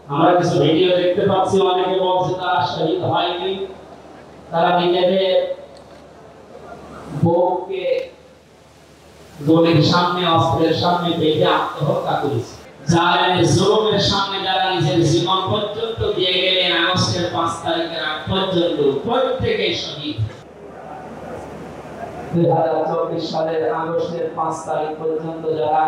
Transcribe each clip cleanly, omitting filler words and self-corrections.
আমরা কিছু ভিডিও দেখতে পাচ্ছি, অনেকে বলছে তারা শহীদ হয়নি, তারা নিজেদের বউকে গলির সামনে অস্ত্রের সামনে বেঁধে আত্মহত্যা করেছে। জালেমের জুলুমের সামনে যারা নিজের জীবন পর্যন্ত দিয়ে গেলেন, আগস্টের 5 তারিখের আগ পর্যন্ত প্রত্যেকেই শহীদ। 2024 সালের আগস্টের 5 তারিখ পর্যন্ত যারা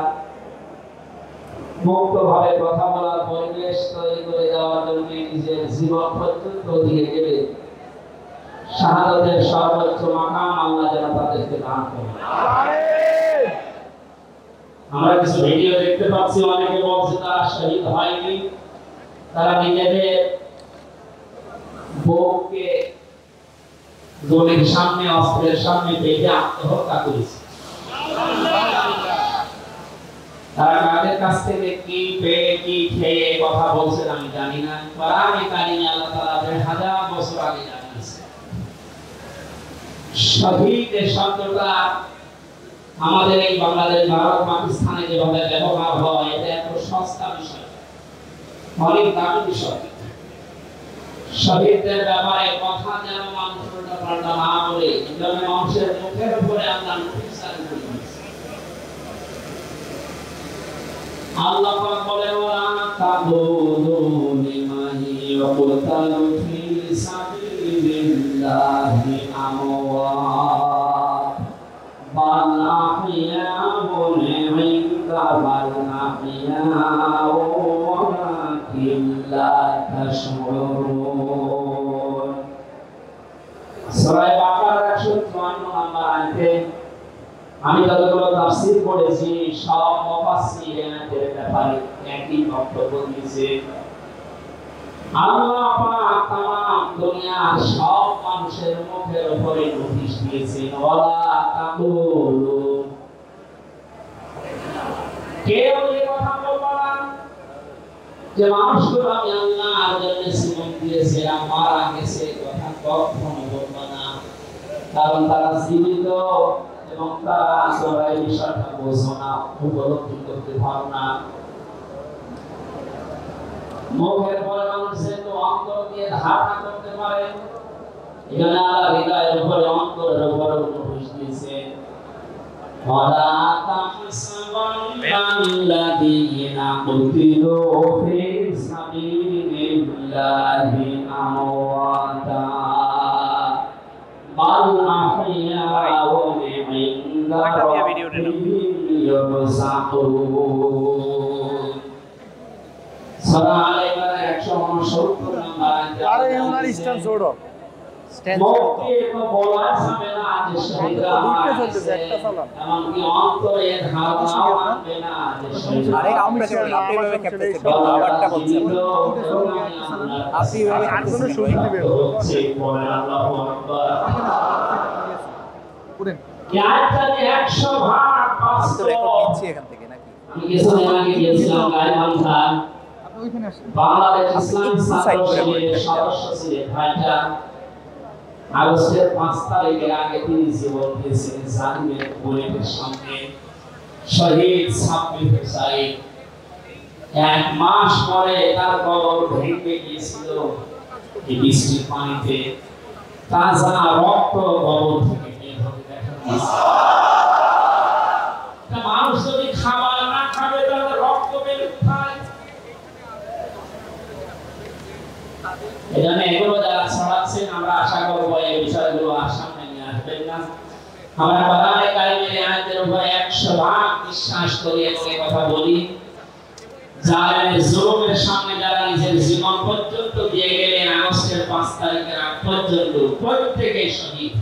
মুক্তভাবে কথা বলার পরিবেশ তৈরি করে দেওয়ার জন্য নিজের জীবন পর্যন্ত দিয়ে গেলে, শাহাদাতের সর্বোচ্চ মাকাম আল্লাহ যেন তাদেরকে দান করেন। আমরা কিছু ভিডিও দেখতে পাচ্ছি, অনেকে বলছে তারা শহীদ হয়নি, তারা নিজেদের বউকে গলির সামনে অস্ত্রের সামনে বেঁধে আত্মহত্যা করেছে। তারা কাদের কাছ থেকে কি পেয়ে কি খেয়ে কথা বলছেন আমি জানি না। কোরআনে কারিমে আল্লাহ তাআলা 1000 বছর আগে জানিয়েছেন। শহীদ শব্দটা আমাদের এই বাংলাদেশ, ভারত, পাকিস্তানে যেভাবে ব্যবহার হয়, এটা এত সস্তা বিষয়, অনেক দামি বিষয়। শহীদদের ব্যাপারে কথা যেন মানুষ উল্টাপাল্টা না বলে, যেন মানুষের মুখের উপরে আল্লাহ নোটিশ জারি করে দিয়েছে। আল্লাহ পাক বলেন, ওয়া তাকুলু লিমান ইয়াকুতালু ফি সাবিলিল্লাহি আমওয়াত বাল আহইয়াউন ইনদা ওয়ালাকিন লা তাশউরুন। সূরা বাকারার 154 নম্বর আয়াতে আমি যতগুলো তাফসীর পড়েছি, সব মুফাসসির এর ব্যাপারে একই বক্তব্য দিয়েছে। আল্লাহ পাক তামাম দুনিয়ার সব মানুষের মুখের উপরে নোটিশ দিয়েছেন, ওয়ালা তাকুলু, কেউ এই কথা বলবে না যে মানুষগুলো আমি আল্লাহর জন্য জীবন দিয়েছি, মারা গেছে, কথা কখনো বলবে না। কারণ তারা জীবিত এবং তারা আসলে এই বিষয়টা বোঝে না, উপলব্ধি করতে পারে না। মুখের পরে মানুষের তো অন্তর দিয়ে ধারণা করতে পারে, এখানে আল্লাহ হৃদয়ের উপরে অন্তরের উপরে নোটিশ দিয়েছে, ওয়ালা তাহসাবান্নাল্লাযীনা কুতিলু ফি সাবিলিল্লাহি আমওয়াতা বাল আহইয়াউন ইনদা রাব্বিহিম ইরসাকুন। সূরা আলে ইমরান 169 নম্বর আয়াতে আরে ওনার স্ট্যান্ড ছোড়ো, স্ট্যান্ড ছোড়ো তো বলা যাবে না যে শহীদরা চলতেছে একটা চালান, এমনকি অন্তরের ধারণা মানবে না যে শহীদরা। আরে আপনাকে আপনি ভাবে ক্যাপ্টেন আবারটা বলছেন, আপনি ভাবে কোনো শহীদ দিবে হচ্ছে বলেন আল্লাহু আকবার। পুরেন কি আয়াতটা 100 ভাগ 500 রেকর্ড দিচ্ছি এখান থেকে নাকি? আমি কিছুদিন আগে গিয়েছিলাম গাইবান্ধা, বাংলাদেশ ইসলামী ছাত্র শিবিরের সদস্য ছিলেন ভাইটা। আগস্টের 5 তারিখের আগে তিনি জীবন দিয়েছিলেন জালিমের বুলেটের সামনে। শহীদ সাব্বির হুসাইন 1 মাস পরে তার কবর ভেঙে গিয়েছিল এই বৃষ্টির পানিতে, তাজা রক্ত কবর থেকে বের হতে দেখা গিয়েছে। মানুষ যদি খাবার না খাবে তাহলে রক্ত বের হয়। এজন্য এগুলো যারা ছড়াচ্ছেন, আমরা আশা করব এই বিষয়গুলো আর সামনে নিয়ে আসবেন না। আমরা কোরআনে কারিমের আয়াতের উপর 100 ভাগ বিশ্বাস করি এবং এই কথা বলি, জালেমের জুলুমের সামনে যারা নিজের জীবন পর্যন্ত দিয়ে গেলেন, আগস্টের 5 তারিখের আগ পর্যন্ত প্রত্যেকেই শহীদ।